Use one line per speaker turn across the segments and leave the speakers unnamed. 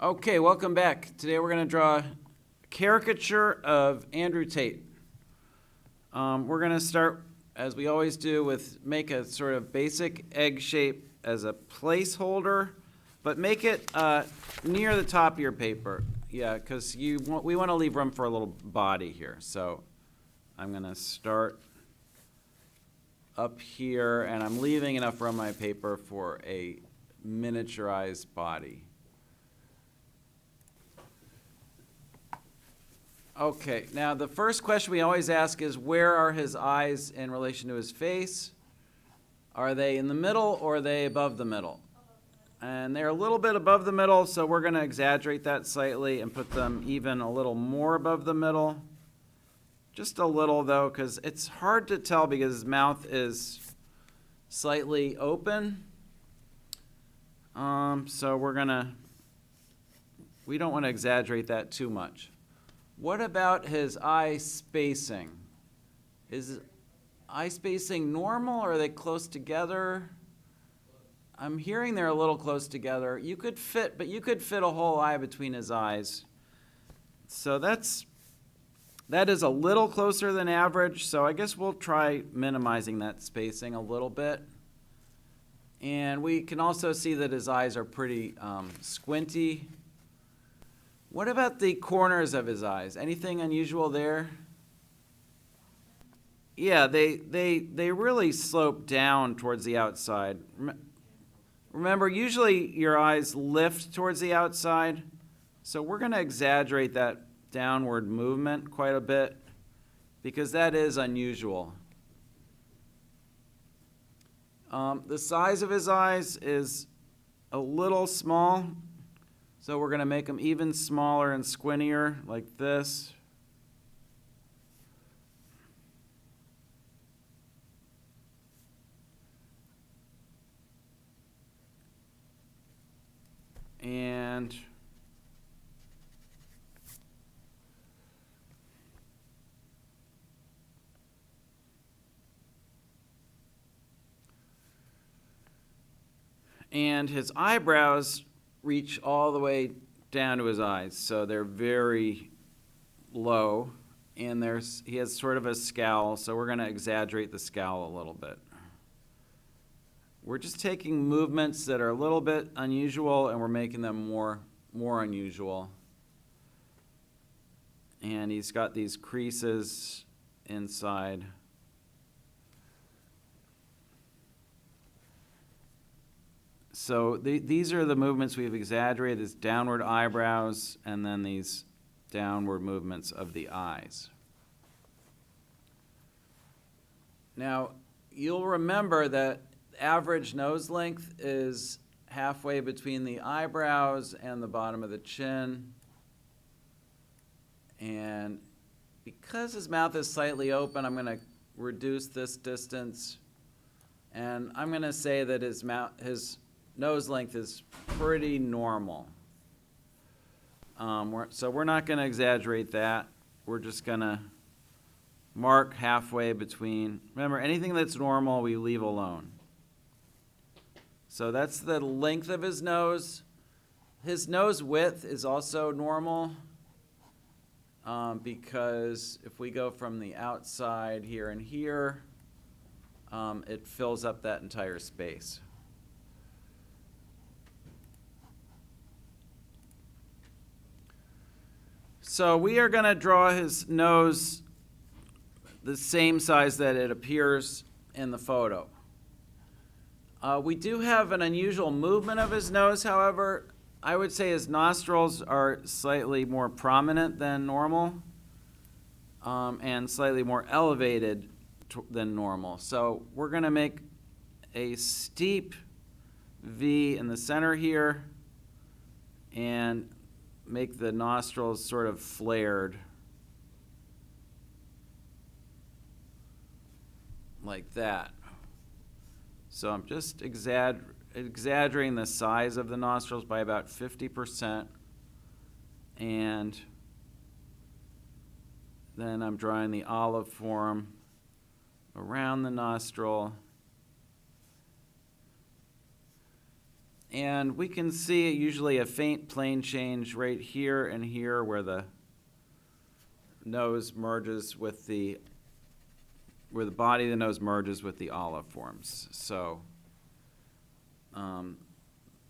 Okay, welcome back. Today we're going to draw a caricature of Andrew Tate. We're going to start, as we always do, with make a sort of basic egg shape as a placeholder, but make it near the top of your paper. Yeah, because we want to leave room for a little body here. So I'm going to start up here, and I'm leaving enough room on my paper for a miniaturized body. Okay, now the first question we always ask is, where are his eyes in relation to his face? Are they in the middle or are they above the middle? And they're a little bit above the middle, so we're going to exaggerate that slightly and put them even a little more above the middle. Just a little, though, because it's hard to tell because his mouth is slightly open. So we don't want to exaggerate that too much. What about his eye spacing? Is eye spacing normal, or are they close together? I'm hearing they're a little close together. You could fit a whole eye between his eyes. So that is a little closer than average, so I guess we'll try minimizing that spacing a little bit. And we can also see that his eyes are pretty squinty. What about the corners of his eyes? Anything unusual there? Yeah, they really slope down towards the outside. Remember, usually your eyes lift towards the outside, so we're going to exaggerate that downward movement quite a bit because that is unusual. The size of his eyes is a little small. So we're going to make them even smaller and squintier, like this. And his eyebrows reach all the way down to his eyes, so they're very low, and he has sort of a scowl, so we're going to exaggerate the scowl a little bit. We're just taking movements that are a little bit unusual, and we're making them more unusual. And he's got these creases inside. So these are the movements we've exaggerated, is downward eyebrows and then these downward movements of the eyes. Now, you'll remember that average nose length is halfway between the eyebrows and the bottom of the chin. And because his mouth is slightly open, I'm going to reduce this distance. And I'm going to say that his nose length is pretty normal. So we're not going to exaggerate that. We're just going to mark halfway between. Remember, anything that's normal, we leave alone. So that's the length of his nose. His nose width is also normal because if we go from the outside here and here, it fills up that entire space. So we are going to draw his nose the same size that it appears in the photo. We do have an unusual movement of his nose, however. I would say his nostrils are slightly more prominent than normal and slightly more elevated than normal. So we're going to make a steep V in the center here and make the nostrils sort of flared like that. So I'm just exaggerating the size of the nostrils by about 50%, and then I'm drawing the olive form around the nostril And we can see usually a faint plane change right here and here where the nose merges with where the body of the nose merges with the olive forms. So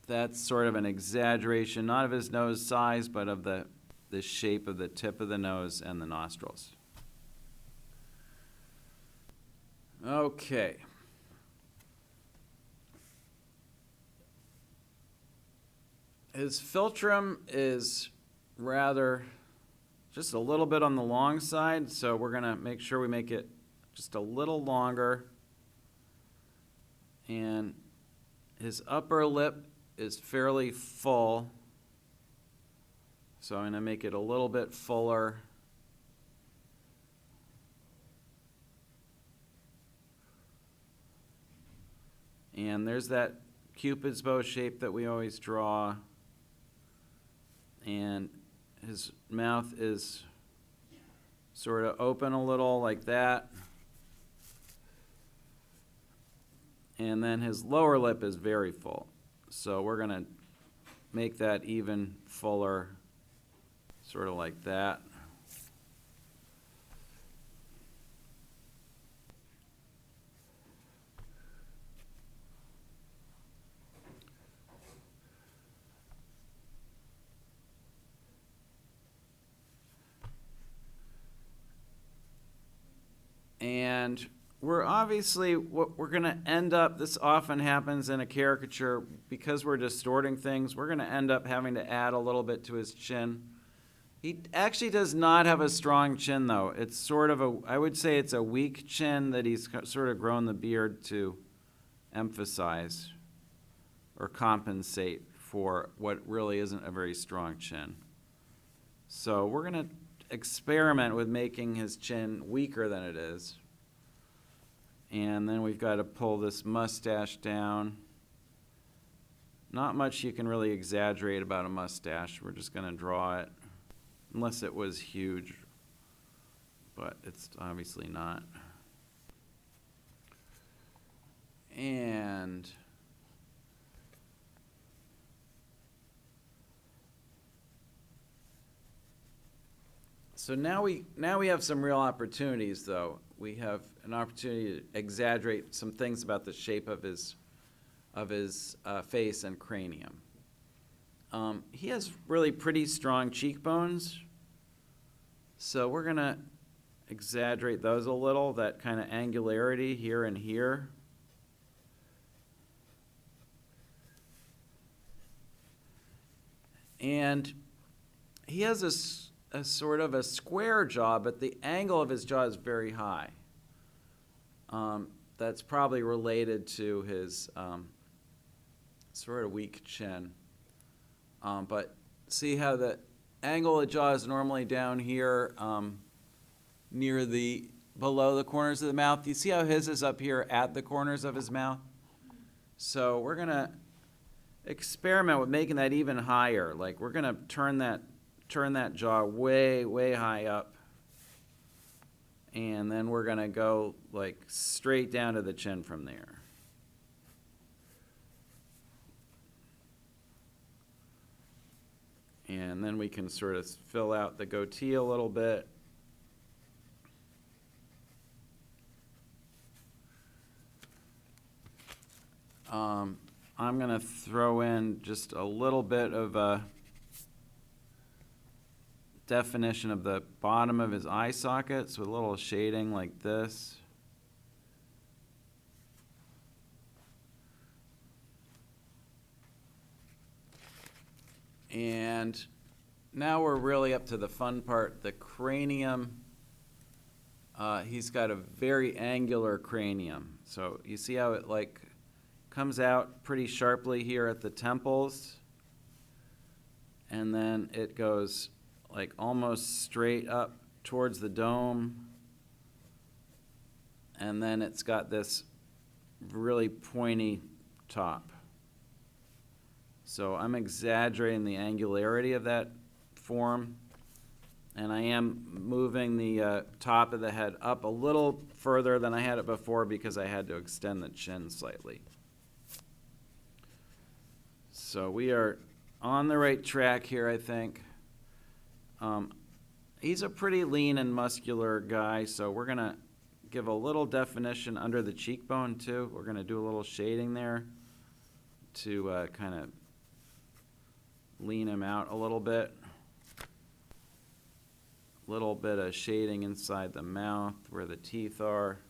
that's sort of an exaggeration, not of his nose size, but of the shape of the tip of the nose and the nostrils. Okay. His philtrum is rather just a little bit on the long side, so we're going to make sure we make it just a little longer. And his upper lip is fairly full, so I'm going to make it a little bit fuller. And there's that Cupid's bow shape that we always draw. And his mouth is sort of open a little like that. And then his lower lip is very full. So we're going to make that even fuller, sort of like that. And we're obviously, what we're going to end up, this often happens in a caricature, because we're distorting things, we're going to end up having to add a little bit to his chin. He actually does not have a strong chin, though. It's sort of I would say it's a weak chin that he's sort of grown the beard to emphasize or compensate for what really isn't a very strong chin. So we're going to experiment with making his chin weaker than it is. And then we've got to pull this mustache down. Not much you can really exaggerate about a mustache. We're just going to draw it, unless it was huge, but it's obviously not. And so now we have some real opportunities, though. We have an opportunity to exaggerate some things about the shape of his face and cranium. He has really pretty strong cheekbones, so we're going to exaggerate those a little, that kind of angularity here and here. And he has a sort of a square jaw, but the angle of his jaw is very high. That's probably related to his sort of weak chin. But see how the angle of the jaw is normally down here near below the corners of the mouth? You see how his is up here at the corners of his mouth? So we're going to experiment with making that even higher. Like, we're going to turn that jaw way, way high up. And then we're going to go like straight down to the chin from there. And then we can sort of fill out the goatee a little bit. I'm going to throw in just a little bit of a definition of the bottom of his eye sockets with a little shading like this. And now we're really up to the fun part, the cranium. He's got a very angular cranium. So you see how it like comes out pretty sharply here at the temples, and then it goes like almost straight up towards the dome, and then it's got this really pointy top. So I'm exaggerating the angularity of that form, and I am moving the top of the head up a little further than I had it before because I had to extend the chin slightly. So we are on the right track here, I think. He's a pretty lean and muscular guy, so we're going to give a little definition under the cheekbone too. We're going to do a little shading there to kind of lean him out a little bit. Little bit of shading inside the mouth where the teeth are.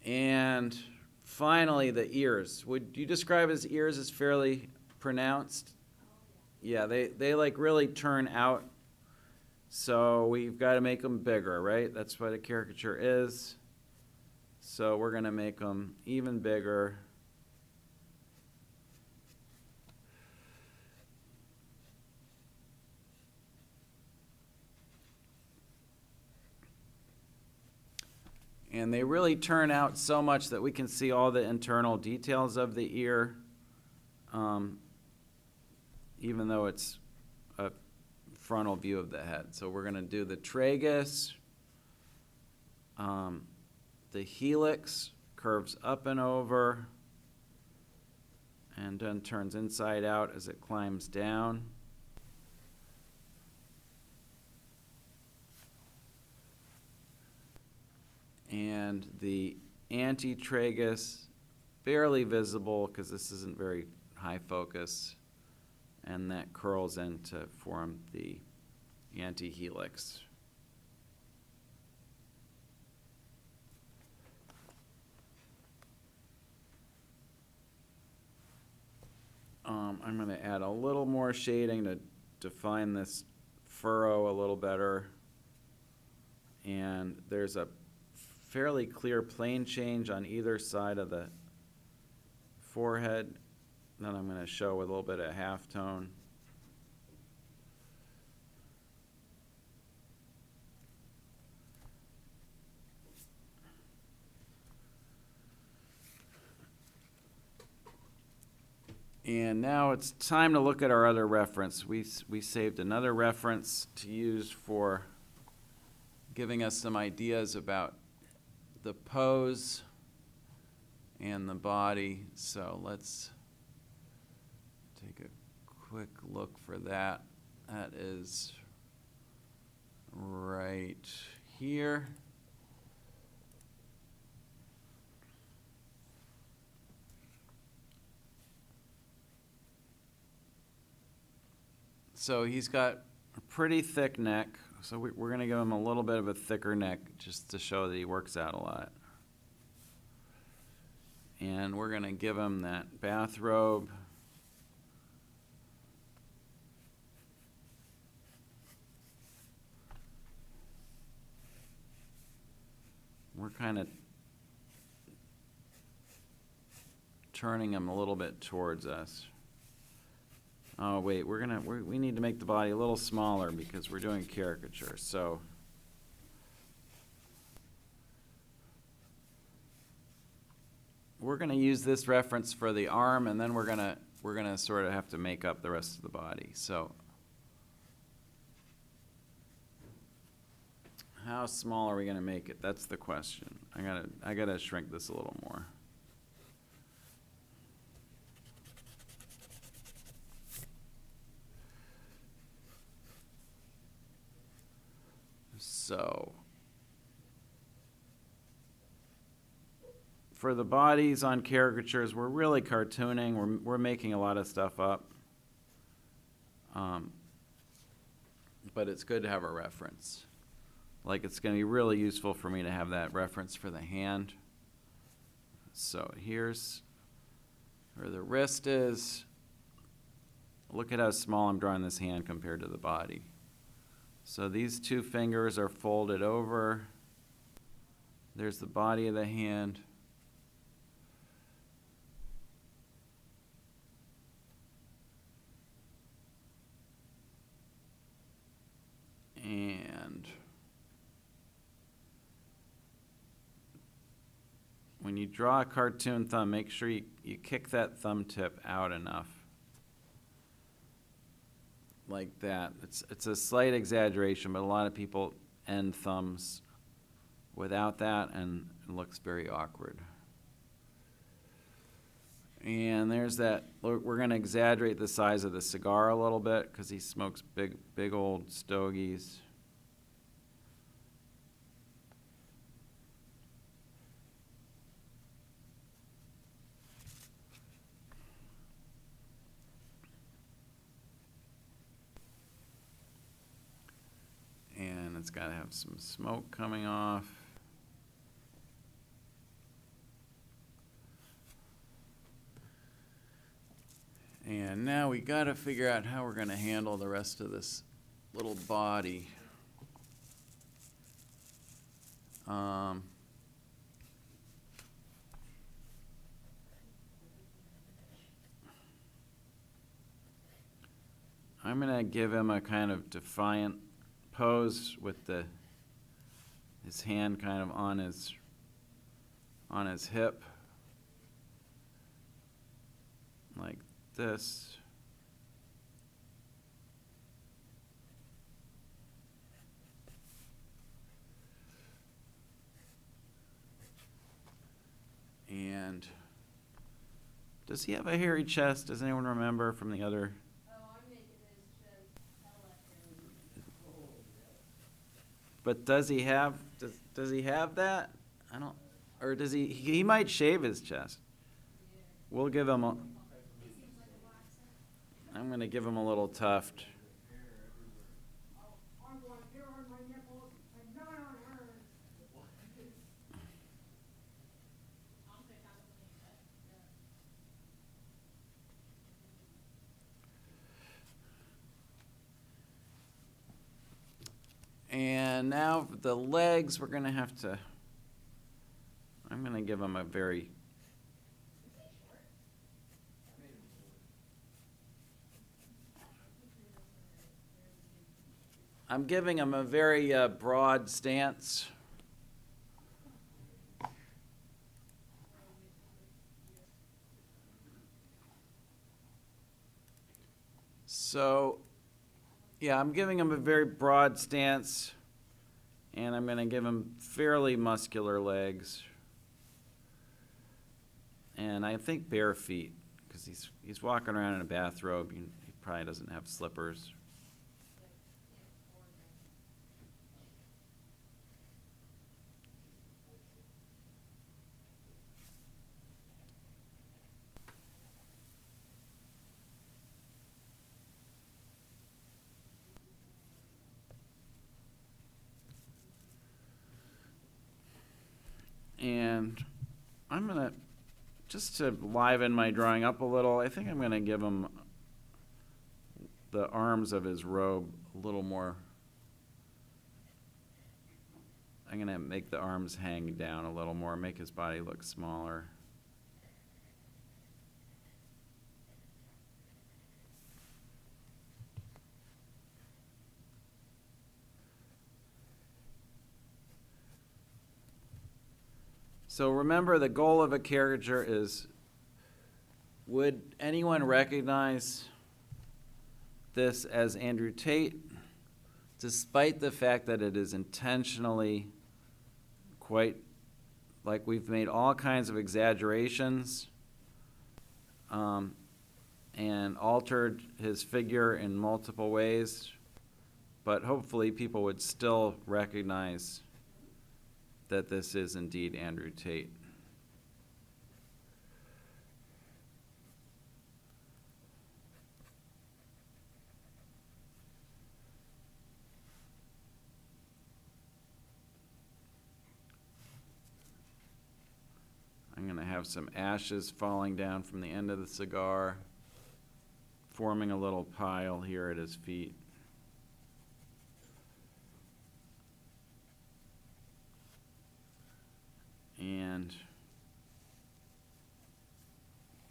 And finally, the ears. Would you describe his ears as fairly pronounced? Yeah, they like really turn out. So we've got to make them bigger, right? That's what a caricature is. So we're going to make them even bigger. And they really turn out so much that we can see all the internal details of the ear, even though it's a frontal view of the head. So we're going to do the tragus. The helix curves up and over and then turns inside out as it climbs down. And the antitragus, barely visible because this isn't very high focus, and that curls in to form the antihelix. I'm going to add a little more shading to define this furrow a little better. And there's a fairly clear plane change on either side of the forehead that I'm going to show with a little bit of halftone. And now it's time to look at our other reference. We saved another reference to use for giving us some ideas about the pose and the body. So let's take a quick look for that. That is right here. So he's got a pretty thick neck. So we're going to give him a little bit of a thicker neck just to show that he works out a lot. And we're going to give him that bathrobe. We're kind of turning him a little bit towards us. Oh wait, we need to make the body a little smaller because we're doing caricature. So we're going to use this reference for the arm, and then we're going to sort of have to make up the rest of the body. So how small are we going to make it? That's the question. I gotta shrink this a little more. So for the bodies on caricatures, we're really cartooning. We're making a lot of stuff up. But it's good to have a reference. Like, it's going to be really useful for me to have that reference for the hand. So here's where the wrist is. Look at how small I'm drawing this hand compared to the body. So these two fingers are folded over. There's the body of the hand. And when you draw a cartoon thumb, make sure you kick that thumb tip out enough. Like that. It's a slight exaggeration, but a lot of people end thumbs without that, and it looks very awkward. And there's that, we're gonna exaggerate the size of the cigar a little bit because he smokes big old stogies. And it's gotta have some smoke coming off. And now we gotta figure out how we're gonna handle the rest of this little body. I'm gonna give him a kind of defiant pose with his hand kind of on his hip, like this. And does he have a hairy chest? Does anyone remember from the other? But does he have that? I don't, or does he might shave his chest. We'll give him I'm gonna give him a little tuft. And now the legs, we're gonna have to, I'm gonna give him a very, I'm giving him a very broad stance. So, yeah, I'm giving him a very broad stance, and I'm going to give him fairly muscular legs. And I think bare feet, because he's walking around in a bathrobe. He probably doesn't have slippers. And I'm going to, just to liven my drawing up a little, I think I'm going to give him the arms of his robe a little more. I'm going to make the arms hang down a little more, make his body look smaller. So remember, the goal of a caricature is, would anyone recognize this as Andrew Tate, despite the fact that it is intentionally quite, like we've made all kinds of exaggerations and altered his figure in multiple ways, but hopefully people would still recognize that this is indeed Andrew Tate. I'm going to have some ashes falling down from the end of the cigar, forming a little pile here at his feet. And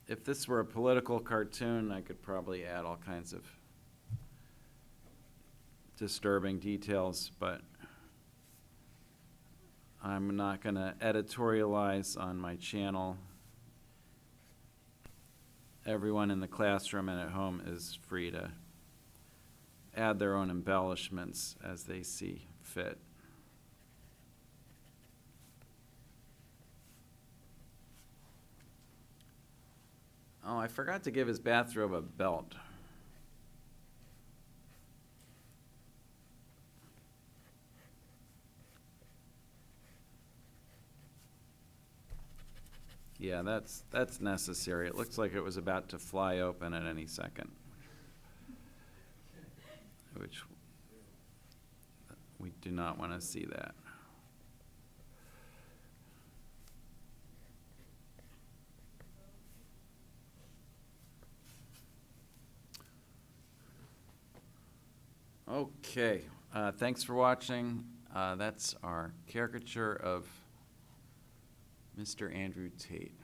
if this were a political cartoon, I could probably add all kinds of disturbing details, but I'm not going to editorialize on my channel. Everyone in the classroom and at home is free to add their own embellishments as they see fit. Oh, I forgot to give his bathrobe a belt. Yeah, that's necessary. It looks like it was about to fly open at any second, which we do not want to see that. Okay, thanks for watching. That's our caricature of Mr. Andrew Tate.